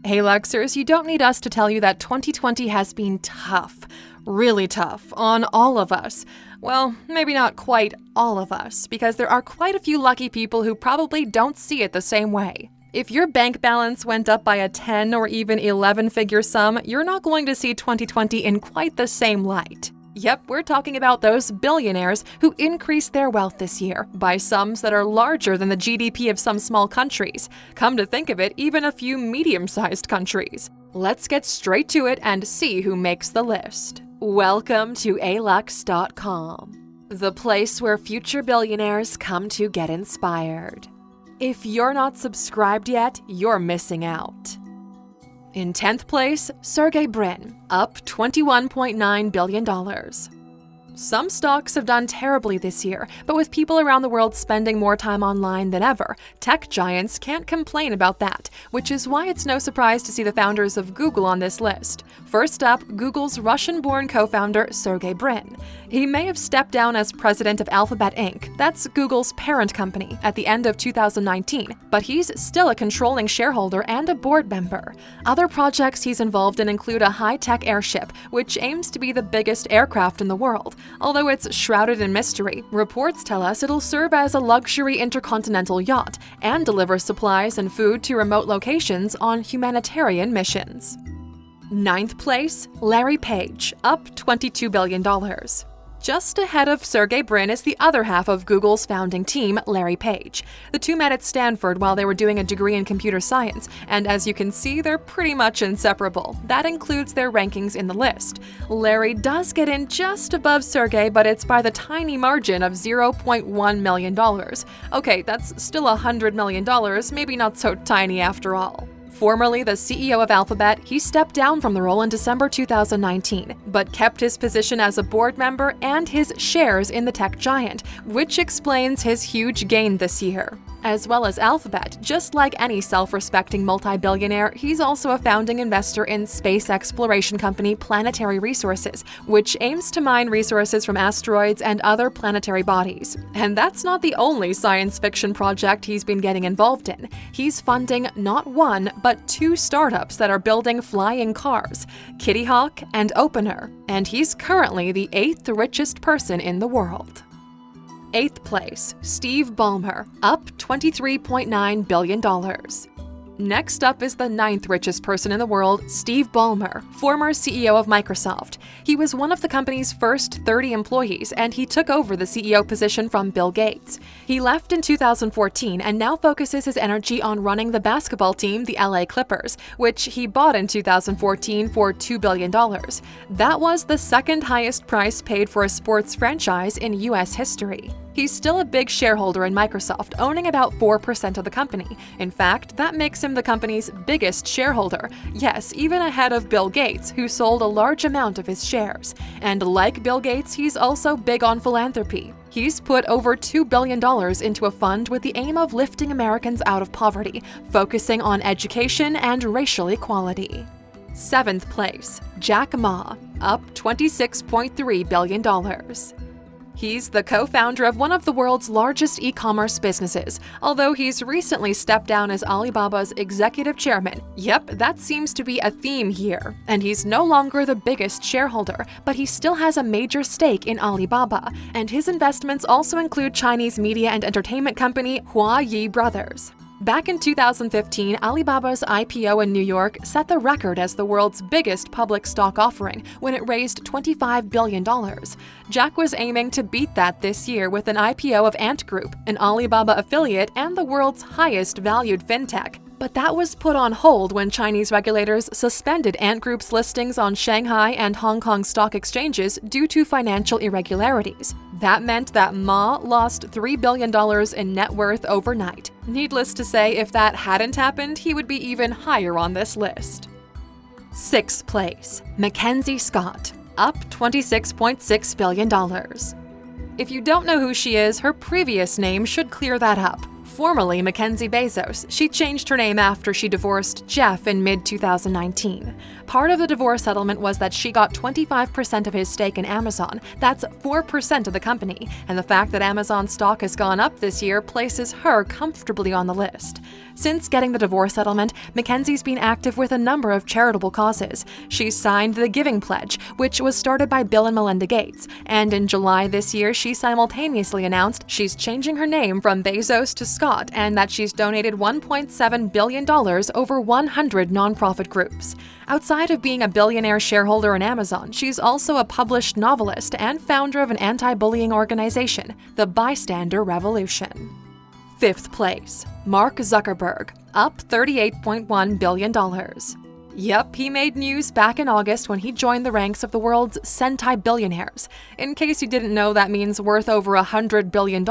Hey Luxers, you don't need us to tell you that 2020 has been tough, really tough, on all of us. Well, maybe not quite all of us, because there are quite a few lucky people who probably don't see it the same way. If your bank balance went up by a 10 or even 11-figure sum, you're not going to see 2020 in quite the same light. Yep, we're talking about those billionaires who increased their wealth this year by sums that are larger than the GDP of some small countries. Come to think of it, even a few medium-sized countries. Let's get straight to it and see who makes the list. Welcome to Alux.com, the place where future billionaires come to get inspired. If you're not subscribed yet, you're missing out. In 10th place, Sergey Brin, up $21.9 billion. Some stocks have done terribly this year, but with people around the world spending more time online than ever, tech giants can't complain about that, which is why it's no surprise to see the founders of Google on this list. First up, Google's Russian-born co-founder Sergey Brin. He may have stepped down as president of Alphabet Inc., that's Google's parent company, at the end of 2019, but he's still a controlling shareholder and a board member. Other projects he's involved in include a high-tech airship, which aims to be the biggest aircraft in the world. Although it's shrouded in mystery, reports tell us it'll serve as a luxury intercontinental yacht and deliver supplies and food to remote locations on humanitarian missions. 9th place, Larry Page, up $22 billion. Just ahead of Sergey Brin is the other half of Google's founding team, Larry Page. The two met at Stanford while they were doing a degree in computer science, and as you can see, they're pretty much inseparable. That includes their rankings in the list. Larry does get in just above Sergey, but it's by the tiny margin of $0.1 million. Okay, that's still $100 million, maybe not so tiny after all. Formerly the CEO of Alphabet, he stepped down from the role in December 2019, but kept his position as a board member and his shares in the tech giant, which explains his huge gain this year. As well as Alphabet, just like any self-respecting multi-billionaire, he's also a founding investor in space exploration company Planetary Resources, which aims to mine resources from asteroids and other planetary bodies. And that's not the only science fiction project he's been getting involved in. He's funding not one, but two startups that are building flying cars, Kitty Hawk and Opener, and he's currently the 8th richest person in the world. 8th place, Steve Ballmer, up $23.9 billion. Next up is the 9th richest person in the world, Steve Ballmer, former CEO of Microsoft. He was one of the company's first 30 employees, and he took over the CEO position from Bill Gates. He left in 2014 and now focuses his energy on running the basketball team, the LA Clippers, which he bought in 2014 for $2 billion. That was the second highest price paid for a sports franchise in U.S. history. He's still a big shareholder in Microsoft, owning about 4% of the company. In fact, that makes him the company's biggest shareholder. Yes, even ahead of Bill Gates, who sold a large amount of his shares. And like Bill Gates, he's also big on philanthropy. He's put over $2 billion into a fund with the aim of lifting Americans out of poverty, focusing on education and racial equality. 7th place, Jack Ma, up $26.3 billion. He's the co-founder of one of the world's largest e-commerce businesses, although he's recently stepped down as Alibaba's executive chairman. Yep, that seems to be a theme here. And he's no longer the biggest shareholder, but he still has a major stake in Alibaba, and his investments also include Chinese media and entertainment company Huayi Brothers. Back in 2015, Alibaba's IPO in New York set the record as the world's biggest public stock offering when it raised $25 billion. Jack was aiming to beat that this year with an IPO of Ant Group, an Alibaba affiliate and the world's highest valued fintech. But that was put on hold when Chinese regulators suspended Ant Group's listings on Shanghai and Hong Kong stock exchanges due to financial irregularities. That meant that Ma lost $3 billion in net worth overnight. Needless to say, if that hadn't happened, he would be even higher on this list. 6th place, Mackenzie Scott, up $26.6 billion. If you don't know who she is, her previous name should clear that up. Formerly Mackenzie Bezos, she changed her name after she divorced Jeff in mid-2019. Part of the divorce settlement was that she got 25% of his stake in Amazon. That's 4% of the company, and the fact that Amazon stock has gone up this year places her comfortably on the list. Since getting the divorce settlement, Mackenzie's been active with a number of charitable causes. She signed the Giving Pledge, which was started by Bill and Melinda Gates, and in July this year, she simultaneously announced she's changing her name from Bezos to Scott and that she's donated $1.7 billion over 100 nonprofit groups. Outside of being a billionaire shareholder in Amazon, she's also a published novelist and founder of an anti-bullying organization, the Bystander Revolution. 5th place, Mark Zuckerberg, up $38.1 billion. Yep, he made news back in August when he joined the ranks of the world's centibillionaires. In case you didn't know, that means worth over $100 billion.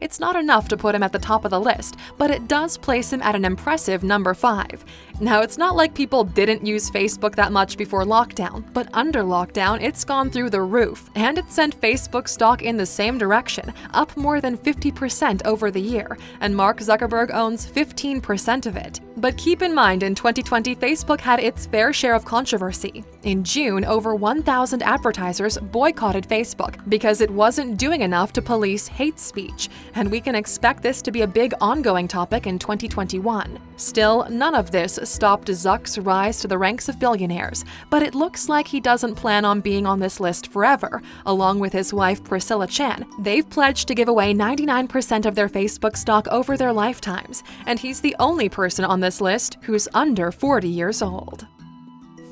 It's not enough to put him at the top of the list, but it does place him at an impressive number 5. Now, it's not like people didn't use Facebook that much before lockdown, but under lockdown, it's gone through the roof, and it sent Facebook stock in the same direction, up more than 50% over the year, and Mark Zuckerberg owns 15% of it. But keep in mind, in 2020, Facebook had its fair share of controversy. In June, over 1,000 advertisers boycotted Facebook because it wasn't doing enough to police hate speech, and we can expect this to be a big ongoing topic in 2021. Still, none of this stopped Zuck's rise to the ranks of billionaires, but it looks like he doesn't plan on being on this list forever. Along with his wife Priscilla Chan, they've pledged to give away 99% of their Facebook stock over their lifetimes, and he's the only person on this list who's under 40 years old.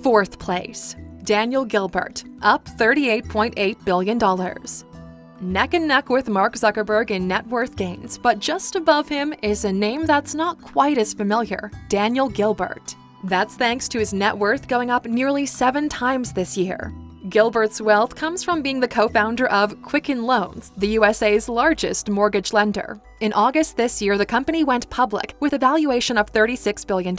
4th place, Daniel Gilbert, up $38.8 billion. Neck and neck with Mark Zuckerberg in net worth gains, but just above him is a name that's not quite as familiar, Daniel Gilbert. That's thanks to his net worth going up nearly 7 times this year. Gilbert's wealth comes from being the co-founder of Quicken Loans, the USA's largest mortgage lender. In August this year, the company went public with a valuation of $36 billion,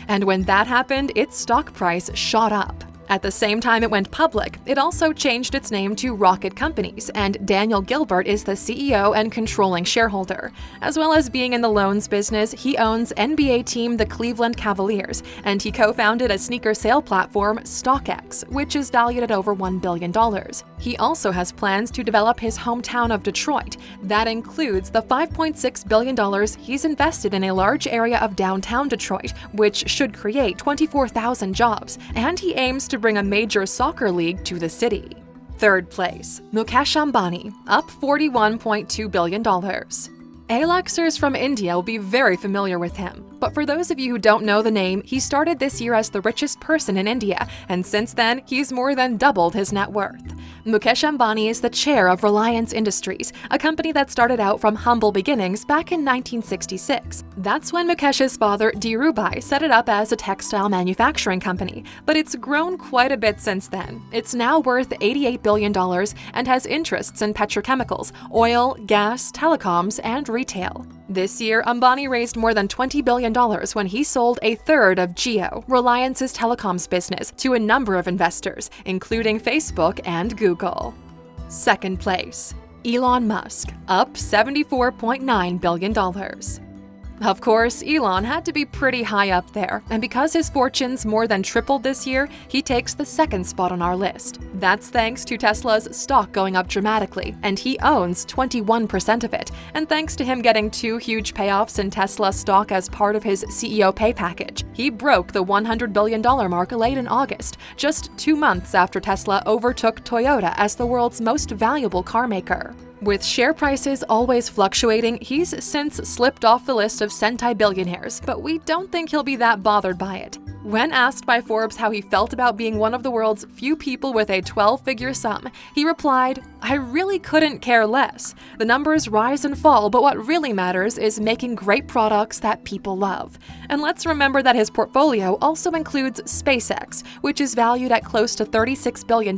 and when that happened, its stock price shot up. At the same time it went public, it also changed its name to Rocket Companies, and Daniel Gilbert is the CEO and controlling shareholder. As well as being in the loans business, he owns NBA team the Cleveland Cavaliers, and he co-founded a sneaker sale platform, StockX, which is valued at over $1 billion. He also has plans to develop his hometown of Detroit. That includes the $5.6 billion he's invested in a large area of downtown Detroit, which should create 24,000 jobs, and he aims to bring a major soccer league to the city. 3rd place, Mukesh Ambani, up $41.2 billion. Aluxers from India will be very familiar with him. But for those of you who don't know the name, he started this year as the richest person in India, and since then, he's more than doubled his net worth. Mukesh Ambani is the chair of Reliance Industries, a company that started out from humble beginnings back in 1966. That's when Mukesh's father, Dhirubhai, set it up as a textile manufacturing company, but it's grown quite a bit since then. It's now worth $88 billion and has interests in petrochemicals, oil, gas, telecoms, and retail. This year, Ambani raised more than $20 billion when he sold a third of Jio, Reliance's telecoms business, to a number of investors, including Facebook and Google. 2nd place, Elon Musk, up $74.9 billion. Of course, Elon had to be pretty high up there, and because his fortunes more than tripled this year, he takes the 2nd spot on our list. That's thanks to Tesla's stock going up dramatically, and he owns 21% of it, and thanks to him getting 2 huge payoffs in Tesla stock as part of his CEO pay package. He broke the $100 billion mark late in August, just 2 months after Tesla overtook Toyota as the world's most valuable car maker. With share prices always fluctuating, he's since slipped off the list of centibillionaires, but we don't think he'll be that bothered by it. When asked by Forbes how he felt about being one of the world's few people with a 12-figure sum, he replied, "I really couldn't care less. The numbers rise and fall, but what really matters is making great products that people love." And let's remember that his portfolio also includes SpaceX, which is valued at close to $36 billion,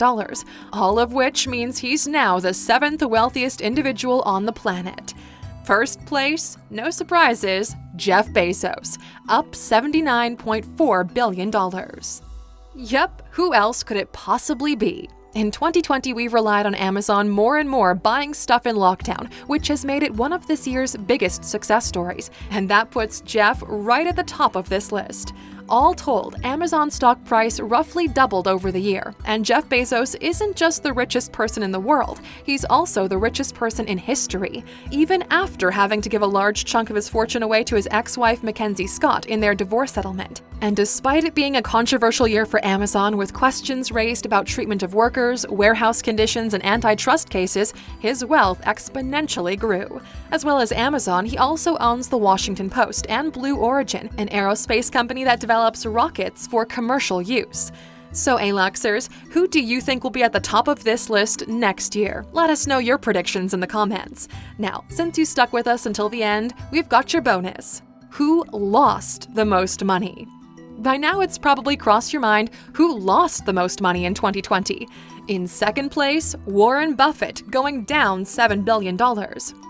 all of which means he's now the 7th wealthiest individual on the planet. 1st place, no surprises, Jeff Bezos, up $79.4 billion. Yep, who else could it possibly be? In 2020, we've relied on Amazon more and more buying stuff in lockdown, which has made it one of this year's biggest success stories, and that puts Jeff right at the top of this list. All told, Amazon's stock price roughly doubled over the year, and Jeff Bezos isn't just the richest person in the world, he's also the richest person in history, even after having to give a large chunk of his fortune away to his ex-wife Mackenzie Scott in their divorce settlement. And despite it being a controversial year for Amazon with questions raised about treatment of workers, warehouse conditions, and antitrust cases, his wealth exponentially grew. As well as Amazon, he also owns the Washington Post and Blue Origin, an aerospace company that develops rockets for commercial use. So, Aluxers, who do you think will be at the top of this list next year? Let us know your predictions in the comments. Now, since you stuck with us until the end, we've got your bonus. Who lost the most money? By now, it's probably crossed your mind who lost the most money in 2020. In second place, Warren Buffett, going down $7 billion.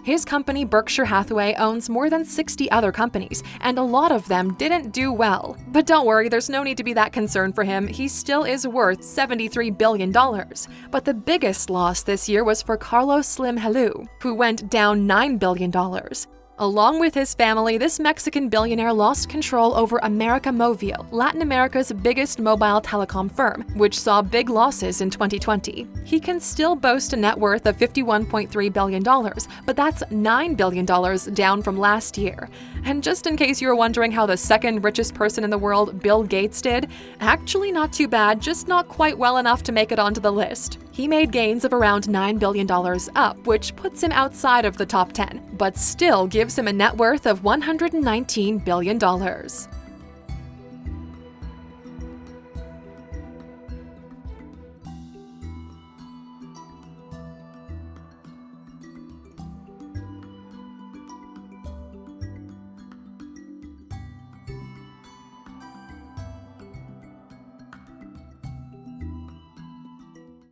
His company, Berkshire Hathaway, owns more than 60 other companies, and a lot of them didn't do well. But don't worry, there's no need to be that concerned for him. He still is worth $73 billion. But the biggest loss this year was for Carlos Slim Helú, who went down $9 billion. Along with his family, this Mexican billionaire lost control over América Móvil, Latin America's biggest mobile telecom firm, which saw big losses in 2020. He can still boast a net worth of $51.3 billion, but that's $9 billion down from last year. And just in case you were wondering how the second richest person in the world, Bill Gates, did, actually not too bad, just not quite well enough to make it onto the list. He made gains of around $9 billion up, which puts him outside of the top 10, but still gives him a net worth of $119 billion.